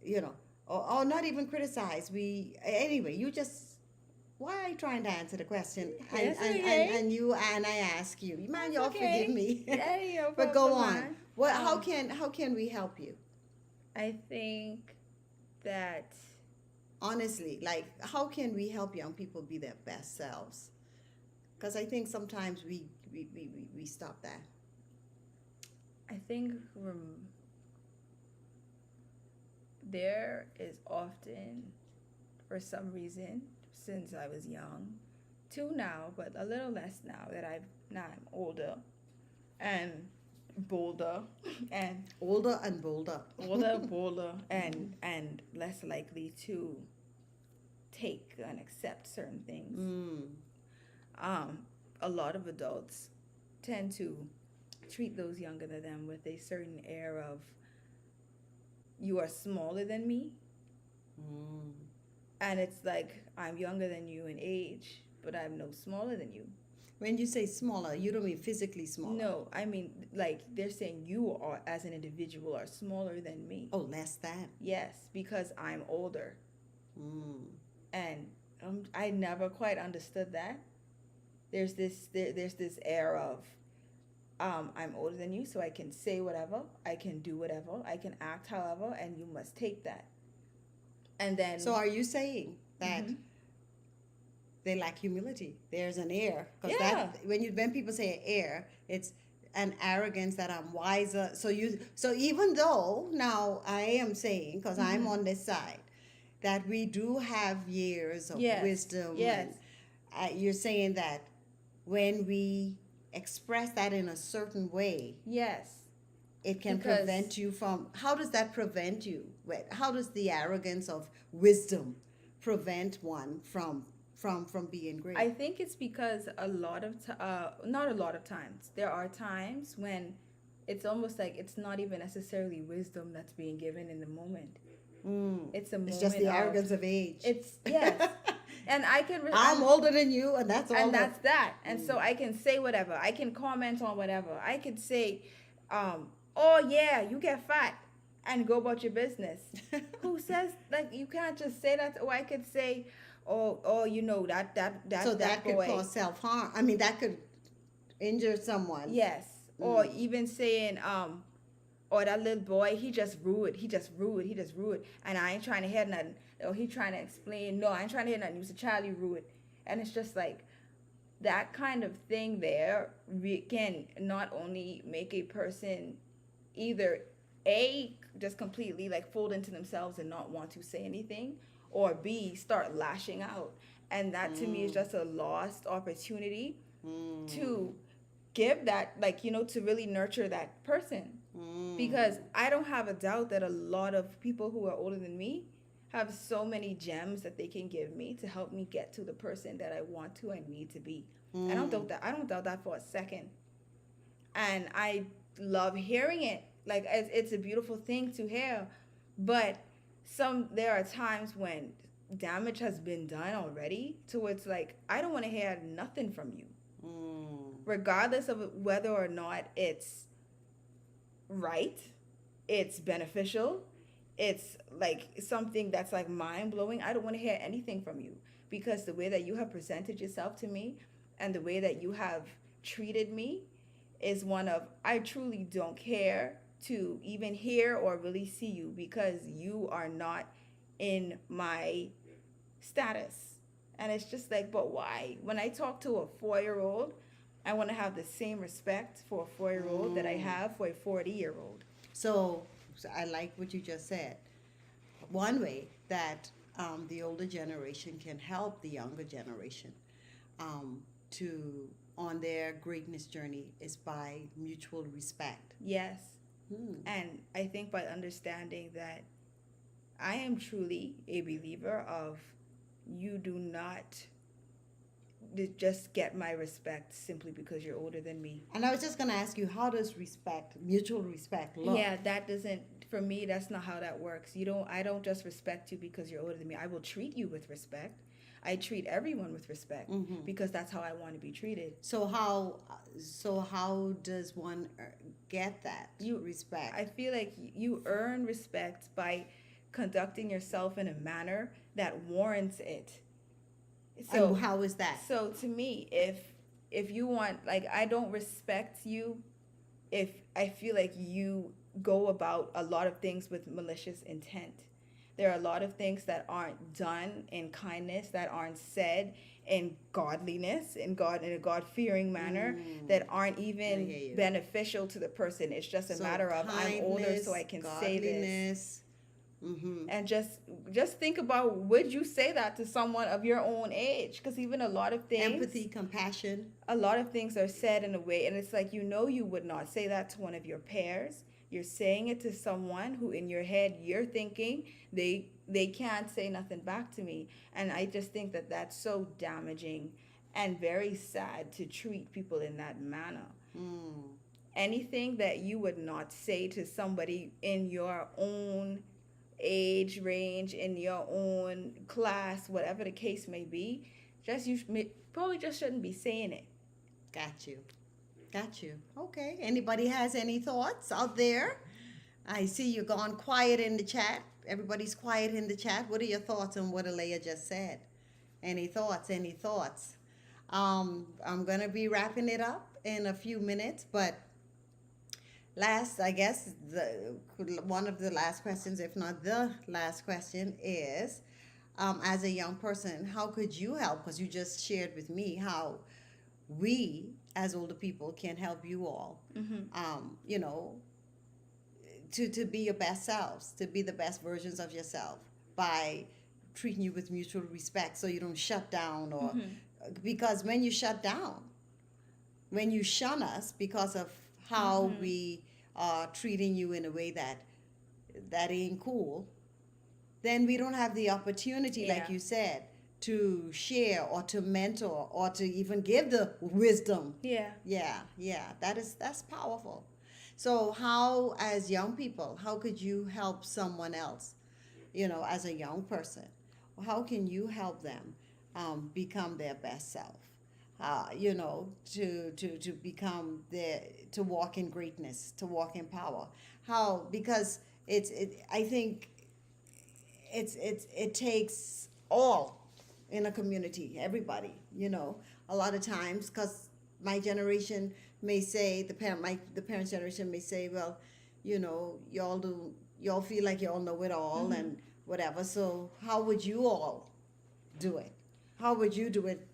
you know, or not even criticize. Anyway, you just, why are you trying to answer the question? And I ask you. You mind y'all forgive me? Yeah, but go on. How can we help you? I think that honestly, like, how can we help young people be their best selves? Because I think sometimes we stop that. I think there is often, for some reason, since I was young, to now, but a little less now that I'm older and bolder and older and bolder and less likely to take and accept certain things. A lot of adults tend to treat those younger than them with a certain air of, you are smaller than me. And it's like, I'm younger than you in age, but I'm no smaller than you. When you say smaller, you don't mean physically smaller. No, I mean, like, they're saying you are, as an individual, are smaller than me. Oh, less than? Yes, because I'm older. And I never quite understood that. There's this air of, I'm older than you, so I can say whatever, I can do whatever, I can act however, and you must take that. And then... So are you saying that they lack humility? There's an air. Because that, when people say air, it's an arrogance that I'm wiser. So even though now I am saying, because I'm on this side, that we do have years of wisdom. Yes. And, you're saying that when we express that in a certain way, it can prevent you from... How does that prevent you? How does the arrogance of wisdom prevent one from being great? I think it's because not a lot of times. There are times when it's almost like it's not even necessarily wisdom that's being given in the moment. It's a moment. It's just the arrogance of age. It's And I can, I'm older than you, and that's all and that's that. that. And so I can say whatever. I can comment on whatever. I could say, oh yeah, you get fat, and go about your business. Who says, like, you can't just say that? Or I could say, oh, you know, So that that could boy. cause self harm. I mean, that could injure someone. Yes. Or even saying, or that little boy, he just rude, and I ain't trying to hear nothing. Or he trying to explain, no, I ain't trying to hear nothing. You was a child, you rude. And it's just like that kind of thing there can not only make a person either A, just completely like fold into themselves and not want to say anything, or B, start lashing out. And that to me is just a lost opportunity to give that, like, to really nurture that person. Because I don't have a doubt that a lot of people who are older than me have so many gems that they can give me to help me get to the person that I want to and need to be. I don't doubt that for a second. And I love hearing it. Like, it's a beautiful thing to hear. But there are times when damage has been done already, to where it's like, I don't want to hear nothing from you, regardless of whether or not it's right, it's beneficial, it's like something that's like mind blowing. I don't want to hear anything from you, because the way that you have presented yourself to me and the way that you have treated me is one of, I truly don't care to even hear or really see you, because you are not in my status. And it's just like, but why? When I talk to a 4-year-old, I want to have the same respect for a 4-year-old that I have for a 40-year-old. So I like what you just said. One way that the older generation can help the younger generation to on their greatness journey is by mutual respect. Yes. And I think by understanding that I am truly a believer of, you do not just get my respect simply because you're older than me. And I was just going to ask you, how does mutual respect look? Yeah, that doesn't, for me, that's not how that works. I don't just respect you because you're older than me. I will treat you with respect. I treat everyone with respect, because that's how I want to be treated. So how does one get that respect? I feel like you earn respect by conducting yourself in a manner that warrants it. So and how is that? So to me, if you want, like, I don't respect you if I feel like you go about a lot of things with malicious intent. There are a lot of things that aren't done in kindness, that aren't said in godliness, in a God-fearing manner, that aren't even beneficial to the person. It's just a matter of, I'm older, so I can say this. And just think about, would you say that to someone of your own age? Because even a lot of things, empathy, compassion, a lot of things are said in a way, and it's like, you would not say that to one of your peers. You're saying it to someone who in your head you're thinking they can't say nothing back to me. And I just think that that's so damaging and very sad to treat people in that manner. Anything that you would not say to somebody in your own age range, in your own class, whatever the case may be, you probably just shouldn't be saying it. Got you. Okay. Anybody has any thoughts out there? I see you're gone quiet in the chat. Everybody's quiet in the chat. What are your thoughts on what Alaya just said? Any thoughts? I'm going to be wrapping it up in a few minutes, but I guess one of the last questions, if not the last question, is as a young person, how could you help? Because you just shared with me how we as older people can help you all, to be your best selves, to be the best versions of yourself by treating you with mutual respect, so you don't shut down, or because when you shut down, when you shun us because of how we are treating you in a way that ain't cool, then we don't have the opportunity, like you said, to share or to mentor or to even give the wisdom. That's powerful. So how, as young people, how could you help someone else, as a young person? How can you help them become their best self. You know, to become their, to walk in greatness, to walk in power. How? Because I think it takes all in a community, everybody, you know, a lot of times, because my generation may say, the parents generation may say, well, you know, y'all feel like y'all know it all and whatever. So how would you all do it? How would you do it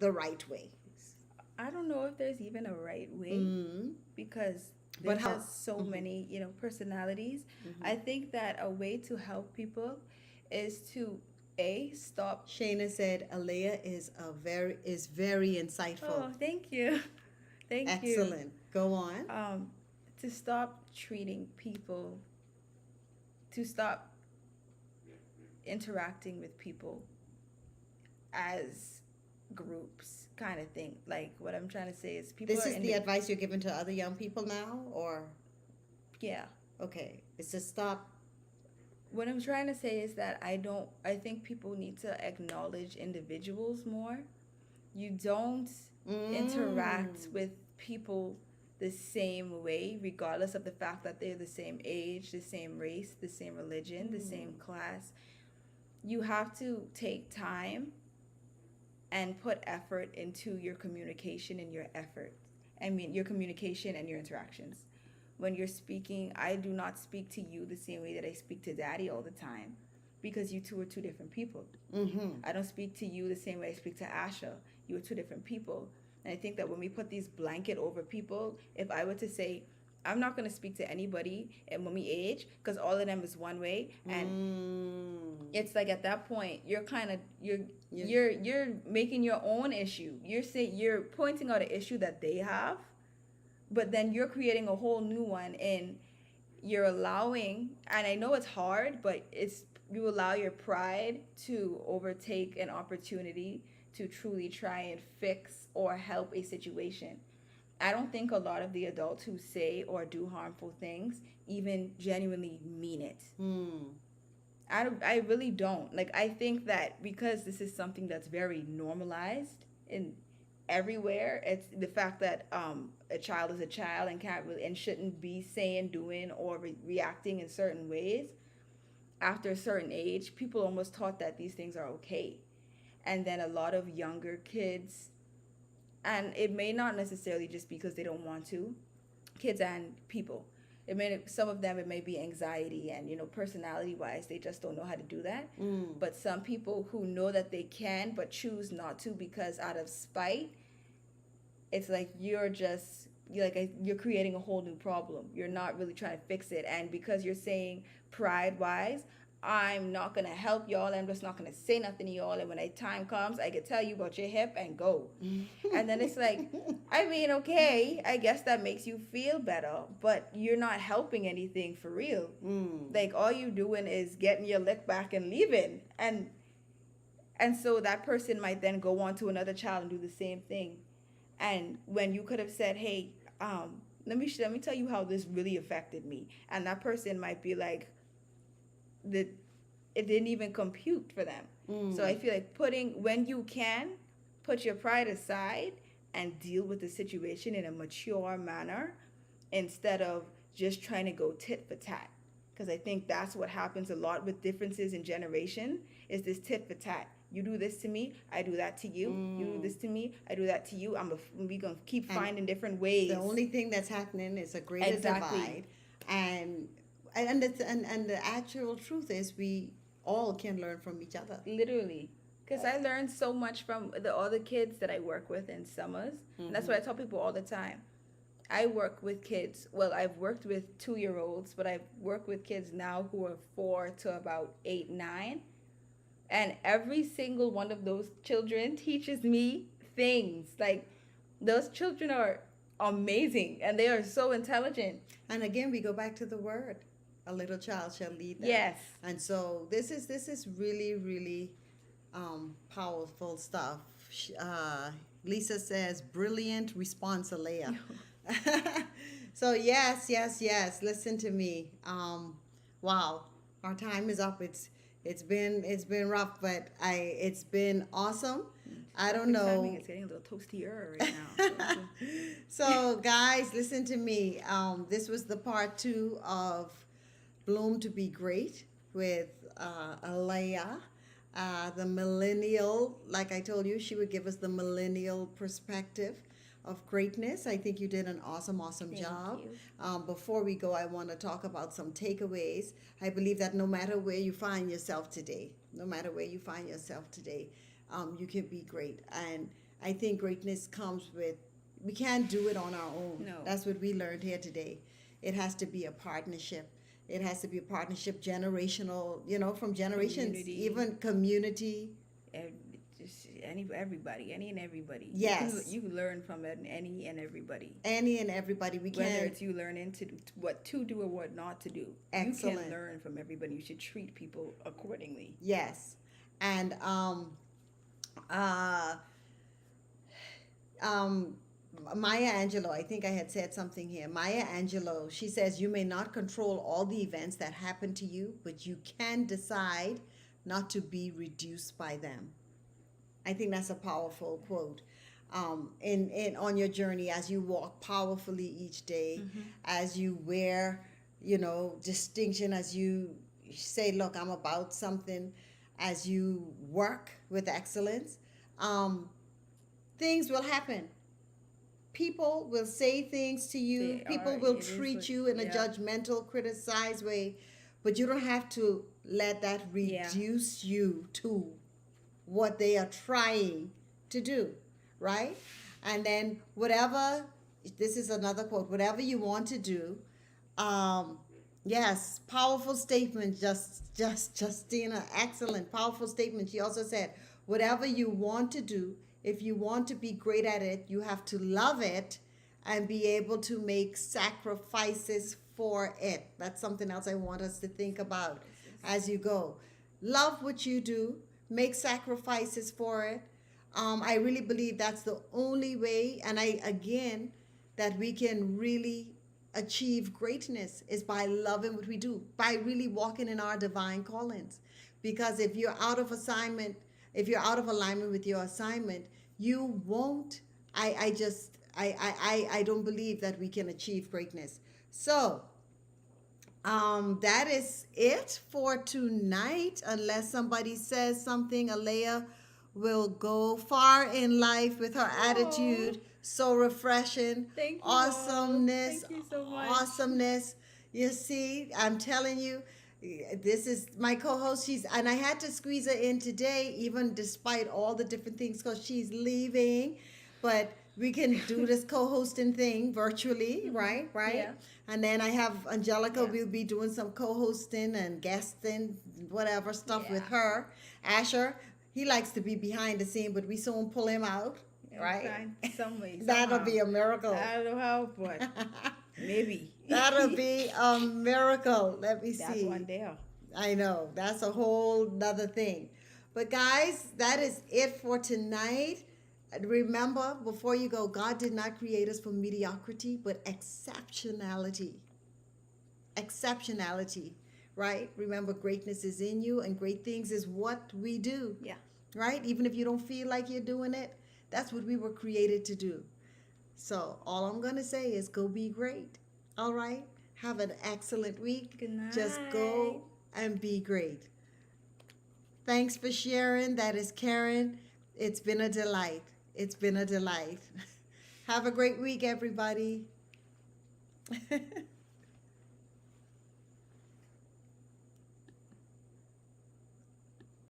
the right way? I don't know if there's even a right way because But there's how? just so many, personalities. I think that a way to help people is to stop. Shayna said Alea is very Oh, insightful. thank you. Thank you. Excellent. Go on. Um, to stop treating people, to stop interacting with people as groups kind of thing. Like what I'm trying to say is people This are is in the advice you're giving to other young people now, or yeah. okay, it's to stop. What I'm trying to say is that I think people need to acknowledge individuals more. You don't interact Mm. with people the same way, regardless of the fact that they're the same age, the same race, the same religion, the same class. You have to take time and put effort into your communication and your effort. I mean, your communication and your interactions. When you're speaking, I do not speak to you the same way that I speak to daddy all the time because you two are two different people. I don't speak to you the same way I speak to Asha. You are two different people. And I think that when we put these blanket over people, if I were to say, I'm not going to speak to anybody and when we age because all of them is one way and it's like at that point you're kind of you're making your own issue. You're pointing out an issue that they have, but then you're creating a whole new one and you're allowing, and I know it's hard, but it's you allow your pride to overtake an opportunity to truly try and fix or help a situation. I don't think a lot of the adults who say or do harmful things even genuinely mean it. I really don't. Like, I think that because this is something that's very normalized in everywhere, it's the fact that a child is a child and can't really and shouldn't be saying, doing, or reacting in certain ways. After a certain age, people almost taught that these things are okay. And then a lot of younger kids, and it may not necessarily just because they don't want to, kids and people, some of them it may be anxiety and personality wise they just don't know how to do that. But some people who know that they can but choose not to because out of spite, it's like you're creating a whole new problem. You're not really trying to fix it, and because you're saying pride wise, I'm not gonna help y'all, I'm just not gonna say nothing to y'all, and when the time comes I could tell you about your hip and go. And then it's like, I mean, okay, I guess that makes you feel better, but you're not helping anything for real. Like all you doing is getting your lick back and leaving, and so that person might then go on to another child and do the same thing. And when you could have said, hey, let me tell you how this really affected me, and that person might be like, that it didn't even compute for them. So I feel like when you can put your pride aside and deal with the situation in a mature manner instead of just trying to go tit for tat, because I think that's what happens a lot with differences in generation, is this tit for tat. You do this to me, I do that to you. You do this to me, I do that to you. We gonna keep finding different ways. The only thing that's happening is a greater divide, and the actual truth is we all can learn from each other. Literally. Because I learned so much from the other kids that I work with in summers. And that's what I tell people all the time. I work with kids. Well, I've worked with 2-year-olds, but I've worked with kids now who are 4 to about 8, 9. And every single one of those children teaches me things. Like, those children are amazing and they are so intelligent. And again, we go back to the word. A little child shall lead them. Yes. And so this is really, really powerful stuff. Lisa says, brilliant response, Alea. So yes. Listen to me. Wow, our time is up. It's It's been rough, but it's been awesome. I don't Perfect timing. know. It's getting a little toastier right now. So it's So guys, listen to me. This was the part 2 of Bloom to Be Great with Alaya, the millennial. Like I told you, she would give us the millennial perspective of greatness. I think you did an awesome Thank job. you. Before we go, I want to talk about some takeaways. I believe that no matter where you find yourself today, you can be great. And I think greatness comes with, we can't do it on our own. No. That's what we learned here today. It has to be a partnership. It has to be a partnership, generational, from generations, Community. even community. Just everybody, any and everybody. Yes. You can learn from any and everybody. Any and everybody. We Whether can't. it's you learning what to do or what not to do. Excellent. You can learn from everybody. You should treat people accordingly. Yes. And Maya Angelou, I think I had said something here. Maya Angelou, she says, you may not control all the events that happen to you, but you can decide not to be reduced by them. I think that's a powerful quote. In on your journey, as you walk powerfully each day, as you wear, distinction, as you say, look, I'm about something, as you work with excellence, things will happen. People will say things to you. People will treat you in a judgmental, criticized way, but you don't have to let that reduce you to what they are trying to do, right? And then whatever, this is another quote, whatever you want to do, yes, powerful statement, Justina, excellent, powerful statement. She also said, whatever you want to do, if you want to be great at it, you have to love it and be able to make sacrifices for it. That's something else I want us to think about as you go. Love what you do, make sacrifices for it. I really believe that's the only way, and that we can really achieve greatness is by loving what we do, by really walking in our divine callings. Because if you're out of alignment with your assignment, you won't. I don't believe that we can achieve greatness. So that is it for tonight. Unless somebody says something, Alaya will go far in life with her attitude. So refreshing. Thank you. Awesomeness. Thank you so much. Awesomeness. You see, I'm telling you, this is my co-host. And I had to squeeze her in today, even despite all the different things, because she's leaving. But we can do this co-hosting thing virtually, right? Yeah. And then I have Angelica. We'll be doing some co-hosting and guesting, whatever stuff with her. Asher, he likes to be behind the scene, but we soon pull him out, right? Some way. That'll be a miracle. I don't know how, but maybe. That'll be a miracle. Let me see. That's one day. I know. That's a whole nother thing. But guys, that is it for tonight. Remember, before you go, God did not create us for mediocrity, but exceptionality. Exceptionality, right? Remember, greatness is in you, and great things is what we do. Yeah. Right? Even if you don't feel like you're doing it, that's what we were created to do. So all I'm going to say is go be great. All right? Have an excellent week. Good night. Just go and be great. Thanks for sharing. That is Karen. It's been a delight. It's been a delight. Have a great week, everybody.